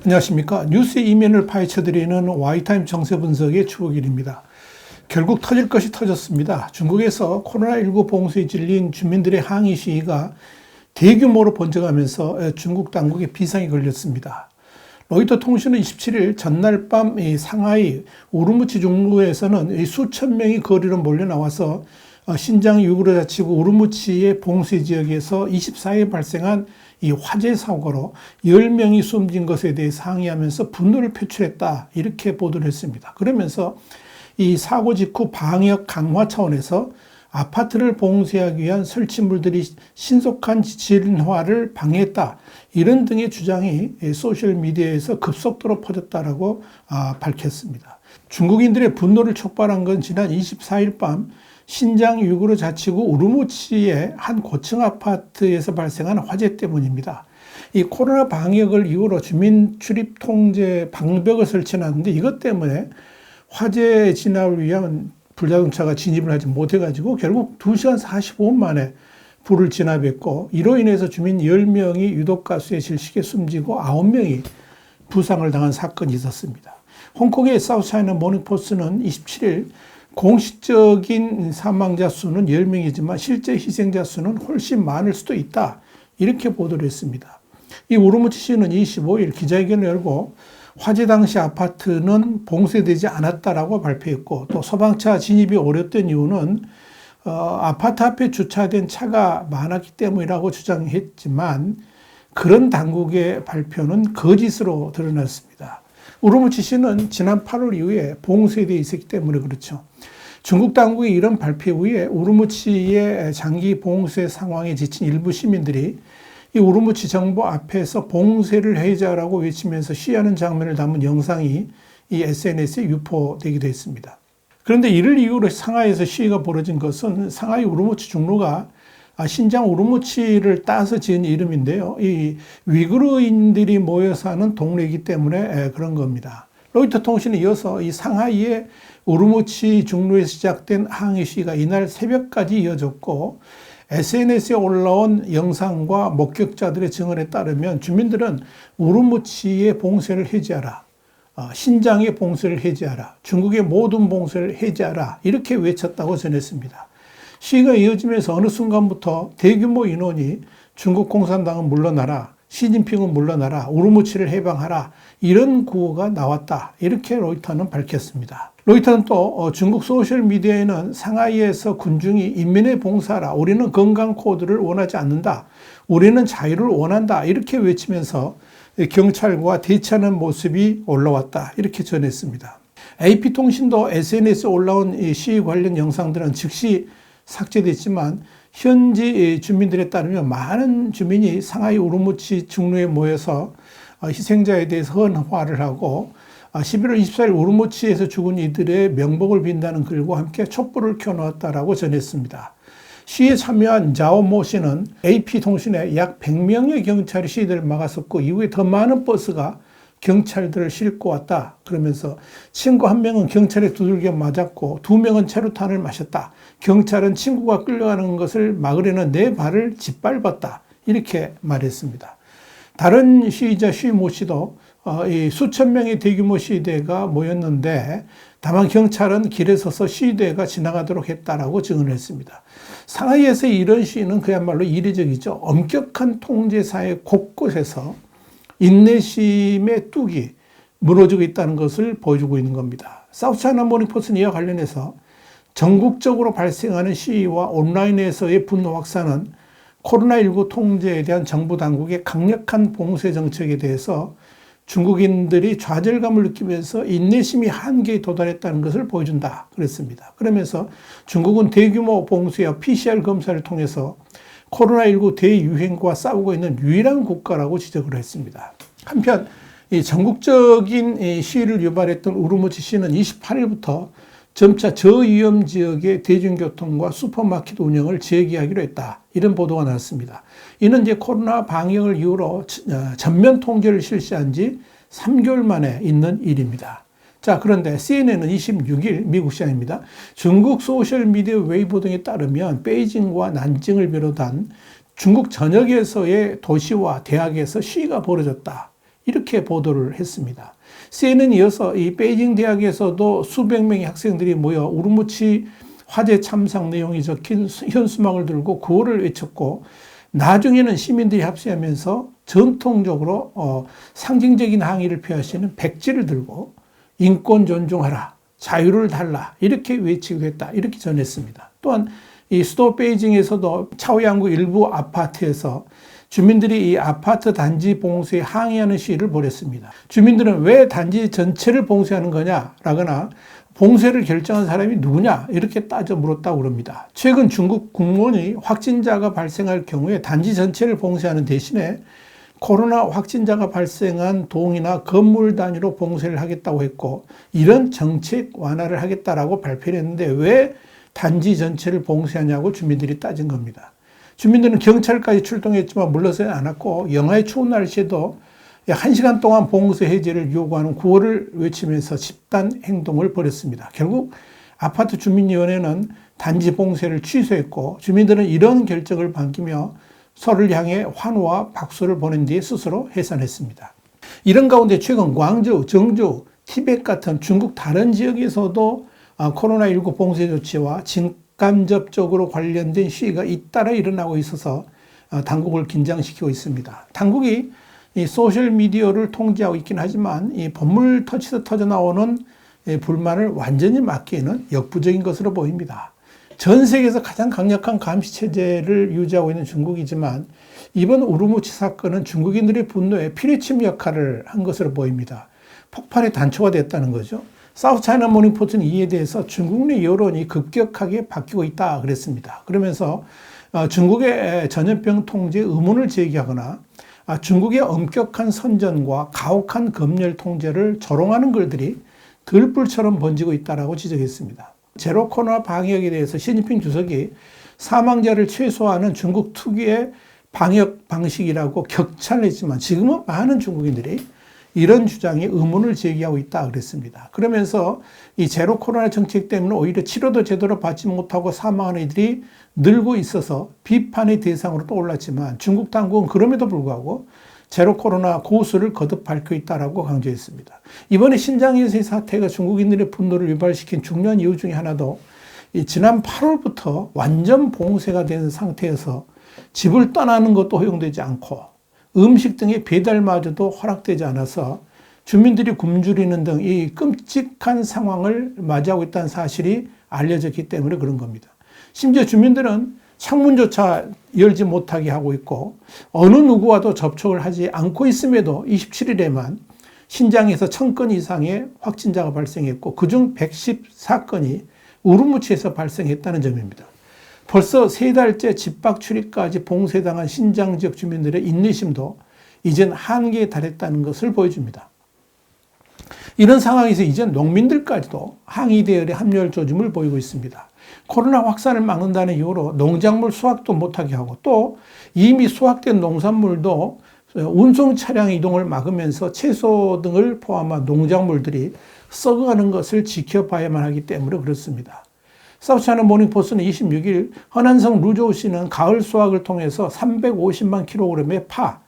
안녕하십니까. 뉴스의 이면을 파헤쳐드리는 Y타임 정세 분석의 추억일입니다. 결국 터질 것이 터졌습니다. 중국에서 코로나19 봉쇄에 질린 주민들의 항의 시위가 대규모로 번져가면서 중국 당국에 비상이 걸렸습니다. 로이터 통신은 27일 전날 밤 상하이 우르무치 중루에서는 수천 명이 거리로 몰려 나와서 신장 유구르 자치구 우르무치의 봉쇄 지역에서 24일 발생한 이 화재 사고로 10명이 숨진 것에 대해서 항의하면서 분노를 표출했다, 이렇게 보도를 했습니다. 그러면서 이 사고 직후 방역 강화 차원에서 아파트를 봉쇄하기 위한 설치물들이 신속한 진화를 방해했다, 이런 등의 주장이 소셜미디어에서 급속도로 퍼졌다라고 밝혔습니다. 중국인들의 분노를 촉발한 건 지난 24일 밤 신장 유구르 자치구 우르무치의 한 고층 아파트에서 발생한 화재 때문입니다. 이 코로나 방역을 이유로 주민 출입 통제 방벽을 설치해놨는데 이것 때문에 화재 진압을 위한 불자동차가 진입을 하지 못해가지고 결국 2시간 45분 만에 불을 진압했고, 이로 인해서 주민 10명이 유독가스의 질식에 숨지고 9명이 부상을 당한 사건이 있었습니다. 홍콩의 사우스차이나 모닝포스트는 27일 공식적인 사망자 수는 10명이지만 실제 희생자 수는 훨씬 많을 수도 있다, 이렇게 보도를 했습니다. 이 우르무치시는 25일 기자회견을 열고 화재 당시 아파트는 봉쇄되지 않았다라고 발표했고, 또 소방차 진입이 어렵던 이유는 아파트 앞에 주차된 차가 많았기 때문이라고 주장했지만 그런 당국의 발표는 거짓으로 드러났습니다. 우르무치시는 지난 8월 이후에 봉쇄되어 있었기 때문에 그렇죠. 중국 당국의 이런 발표 후에 우르무치의 장기 봉쇄 상황에 지친 일부 시민들이 이 우르무치 정부 앞에서 봉쇄를 해제하라고 외치면서 시위하는 장면을 담은 영상이 이 SNS에 유포되기도 했습니다. 그런데 이를 이유로 상하이에서 시위가 벌어진 것은 상하이 우르무치 중루가 신장 우르무치를 따서 지은 이름인데요. 이 위구르인들이 모여 사는 동네이기 때문에 그런 겁니다. 로이터 통신에 이어서 이 상하이의 우르무치 중루에서 시작된 항의 시위가 이날 새벽까지 이어졌고, SNS에 올라온 영상과 목격자들의 증언에 따르면 주민들은 우르무치의 봉쇄를 해제하라, 신장의 봉쇄를 해제하라, 중국의 모든 봉쇄를 해제하라, 이렇게 외쳤다고 전했습니다. 시위가 이어지면서 어느 순간부터 대규모 인원이 중국 공산당은 물러나라, 시진핑은 물러나라, 우르무치를 해방하라, 이런 구호가 나왔다, 이렇게 로이터는 밝혔습니다. 로이터는 또 중국 소셜미디어에는 상하이에서 군중이 인민에 봉사하라, 우리는 건강 코드를 원하지 않는다, 우리는 자유를 원한다, 이렇게 외치면서 경찰과 대치하는 모습이 올라왔다, 이렇게 전했습니다. AP통신도 SNS에 올라온 이 시위 관련 영상들은 즉시 삭제됐지만 현지 주민들에 따르면 많은 주민이 상하이 우르무치 중루에 모여서 희생자에 대해서 헌화를 하고 11월 24일 우르무치에서 죽은 이들의 명복을 빈다는 글과 함께 촛불을 켜놓았다라고 전했습니다. 시위에 참여한 자오모 씨는 AP통신에 약 100명의 경찰이 시위를 막았었고 이후에 더 많은 버스가 경찰들을 싣고 왔다, 그러면서 친구 한 명은 경찰에 두들겨 맞았고 2명은 체류탄을 마셨다, 경찰은 친구가 끌려가는 것을 막으려는 내 발을 짓밟았다, 이렇게 말했습니다. 다른 시위자 쉬모 씨도 이 수천 명의 대규모 시위대가 모였는데 다만 경찰은 길에 서서 시위대가 지나가도록 했다라고 증언했습니다. 상하이에서 이런 시위는 그야말로 이례적이죠. 엄격한 통제사회 곳곳에서 인내심의 뚝이 무너지고 있다는 것을 보여주고 있는 겁니다. 사우스차이나 모닝포스는 이와 관련해서 전국적으로 발생하는 시위와 온라인에서의 분노 확산은 코로나19 통제에 대한 정부 당국의 강력한 봉쇄 정책에 대해서 중국인들이 좌절감을 느끼면서 인내심이 한계에 도달했다는 것을 보여준다, 그랬습니다. 그러면서 중국은 대규모 봉쇄와 PCR 검사를 통해서 코로나19 대유행과 싸우고 있는 유일한 국가라고 지적을 했습니다. 한편 이 전국적인 시위를 유발했던 우르무치시는 28일부터 점차 저위험 지역의 대중교통과 슈퍼마켓 운영을 재개하기로 했다, 이런 보도가 나왔습니다. 이는 이제 코로나 방역을 이유로 전면 통제를 실시한 지 3개월 만에 있는 일입니다. 자, 그런데 CNN은 26일 미국 시간입니다. 중국 소셜미디어 웨이보 등에 따르면 베이징과 난징을 비롯한 중국 전역에서의 도시와 대학에서 시위가 벌어졌다. 이렇게 보도를 했습니다. CNN에 이어서 이 베이징 대학에서도 수백 명의 학생들이 모여 우르무치 화재 참상 내용이 적힌 현수막을 들고 구호를 외쳤고, 나중에는 시민들이 합세하면서 전통적으로 상징적인 항의를 표하시는 백지를 들고 인권 존중하라, 자유를 달라 이렇게 외치기도 했다. 이렇게 전했습니다. 또한 이 수도 베이징에서도 차오양구 일부 아파트에서 주민들이 이 아파트 단지 봉쇄에 항의하는 시위를 벌였습니다. 주민들은 왜 단지 전체를 봉쇄하는 거냐라거나 봉쇄를 결정한 사람이 누구냐 이렇게 따져 물었다고 그럽니다. 최근 중국 국무원이 확진자가 발생할 경우에 단지 전체를 봉쇄하는 대신에 코로나 확진자가 발생한 동이나 건물 단위로 봉쇄를 하겠다고 했고, 이런 정책 완화를 하겠다라고 발표를 했는데 왜 단지 전체를 봉쇄하냐고 주민들이 따진 겁니다. 주민들은 경찰까지 출동했지만 물러서지 않았고, 영하의 추운 날씨에도 1시간 동안 봉쇄 해제를 요구하는 구호를 외치면서 집단 행동을 벌였습니다. 결국 아파트 주민위원회는 단지 봉쇄를 취소했고, 주민들은 이런 결정을 반기며 서로를 향해 환호와 박수를 보낸 뒤에 스스로 해산했습니다. 이런 가운데 최근 광저우, 정주, 티벳 같은 중국 다른 지역에서도 코로나19 봉쇄 조치와 직간접적으로 관련된 시위가 잇따라 일어나고 있어서 당국을 긴장시키고 있습니다. 당국이 이 소셜미디어를 통제하고 있긴 하지만 이 본물 터치에서 터져나오는 불만을 완전히 막기에는 역부족인 것으로 보입니다. 전 세계에서 가장 강력한 감시체제를 유지하고 있는 중국이지만 이번 우르무치 사건은 중국인들의 분노에 피리침 역할을 한 것으로 보입니다. 폭발의 단초가 됐다는 거죠. 사우스차이나 모닝포스는 이에 대해서 중국 내 여론이 급격하게 바뀌고 있다 그랬습니다. 그러면서 중국의 전염병 통제에 의문을 제기하거나 중국의 엄격한 선전과 가혹한 검열 통제를 조롱하는 글들이 들불처럼 번지고 있다고 지적했습니다. 제로 코로나 방역에 대해서 시진핑 주석이 사망자를 최소화하는 중국 특유의 방역 방식이라고 격찬을 했지만 지금은 많은 중국인들이 이런 주장에 의문을 제기하고 있다 그랬습니다. 그러면서 이 제로 코로나 정책 때문에 오히려 치료도 제대로 받지 못하고 사망하는 이들이 늘고 있어서 비판의 대상으로 떠올랐지만 중국 당국은 그럼에도 불구하고 제로 코로나 고수를 거듭 밝혀 있다고 강조했습니다. 이번에 신장에서의 사태가 중국인들의 분노를 유발시킨 중요한 이유 중에 하나도 지난 8월부터 완전 봉쇄가 된 상태에서 집을 떠나는 것도 허용되지 않고 음식 등의 배달마저도 허락되지 않아서 주민들이 굶주리는 등 이 끔찍한 상황을 맞이하고 있다는 사실이 알려졌기 때문에 그런 겁니다. 심지어 주민들은 창문조차 열지 못하게 하고 있고 어느 누구와도 접촉을 하지 않고 있음에도 27일에만 신장에서 1000건 이상의 확진자가 발생했고 그중 114건이 우르무치에서 발생했다는 점입니다. 벌써 3달째 집밖 출입까지 봉쇄당한 신장 지역 주민들의 인내심도 이젠 한계에 달했다는 것을 보여줍니다. 이런 상황에서 이제 농민들까지도 항의 대열에 합류할 조짐을 보이고 있습니다. 코로나 확산을 막는다는 이유로 농작물 수확도 못하게 하고 또 이미 수확된 농산물도 운송 차량 이동을 막으면서 채소 등을 포함한 농작물들이 썩어가는 것을 지켜봐야만 하기 때문에 그렇습니다. 사우스차이나 모닝포스는 26일 허난성 루조우시는 가을 수확을 통해서 350만 킬로그램의 파,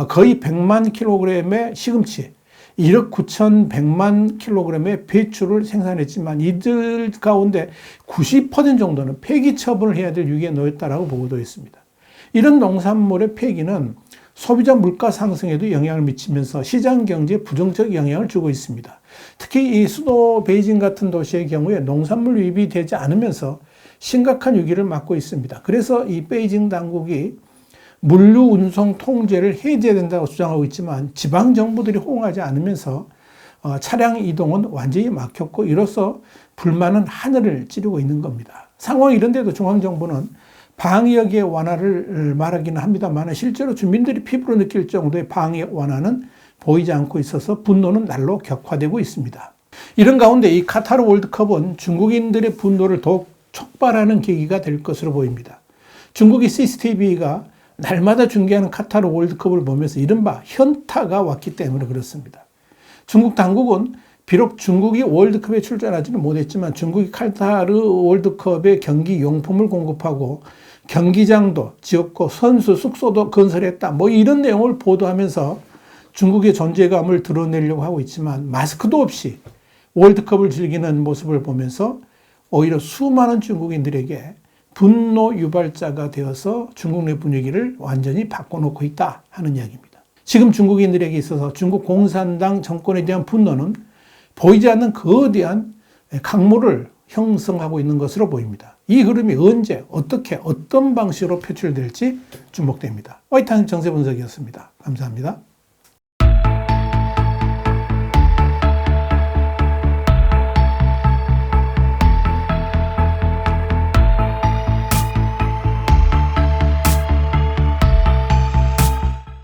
거의 100만 킬로그램의 시금치, 1억 9,100만 킬로그램의 배추를 생산했지만 이들 가운데 90% 정도는 폐기 처분을 해야 될 위기에 놓였다고 보도했습니다. 이런 농산물의 폐기는 소비자 물가 상승에도 영향을 미치면서 시장 경제에 부정적 영향을 주고 있습니다. 특히 이 수도 베이징 같은 도시의 경우에 농산물 유입이 되지 않으면서 심각한 위기를 맞고 있습니다. 그래서 이 베이징 당국이 물류 운송 통제를 해제해야 된다고 주장하고 있지만 지방 정부들이 호응하지 않으면서 차량 이동은 완전히 막혔고 이로써 불만은 하늘을 찌르고 있는 겁니다. 상황이 이런데도 중앙정부는 방역의 완화를 말하기는 합니다만 실제로 주민들이 피부로 느낄 정도의 방역 완화는 보이지 않고 있어서 분노는 날로 격화되고 있습니다. 이런 가운데 이 카타르 월드컵은 중국인들의 분노를 더욱 촉발하는 계기가 될 것으로 보입니다. 중국의 CCTV가 날마다 중계하는 카타르 월드컵을 보면서 이른바 현타가 왔기 때문에 그렇습니다. 중국 당국은 비록 중국이 월드컵에 출전하지는 못했지만 중국이 카타르 월드컵에 경기 용품을 공급하고 경기장도 지었고 선수 숙소도 건설했다. 뭐 이런 내용을 보도하면서 중국의 존재감을 드러내려고 하고 있지만 마스크도 없이 월드컵을 즐기는 모습을 보면서 오히려 수많은 중국인들에게 분노 유발자가 되어서 중국 내 분위기를 완전히 바꿔놓고 있다 하는 이야기입니다. 지금 중국인들에게 있어서 중국 공산당 정권에 대한 분노는 보이지 않는 거대한 강물을 형성하고 있는 것으로 보입니다. 이 흐름이 언제, 어떻게, 어떤 방식으로 표출될지 주목됩니다. 와이타임 정세 분석이었습니다. 감사합니다.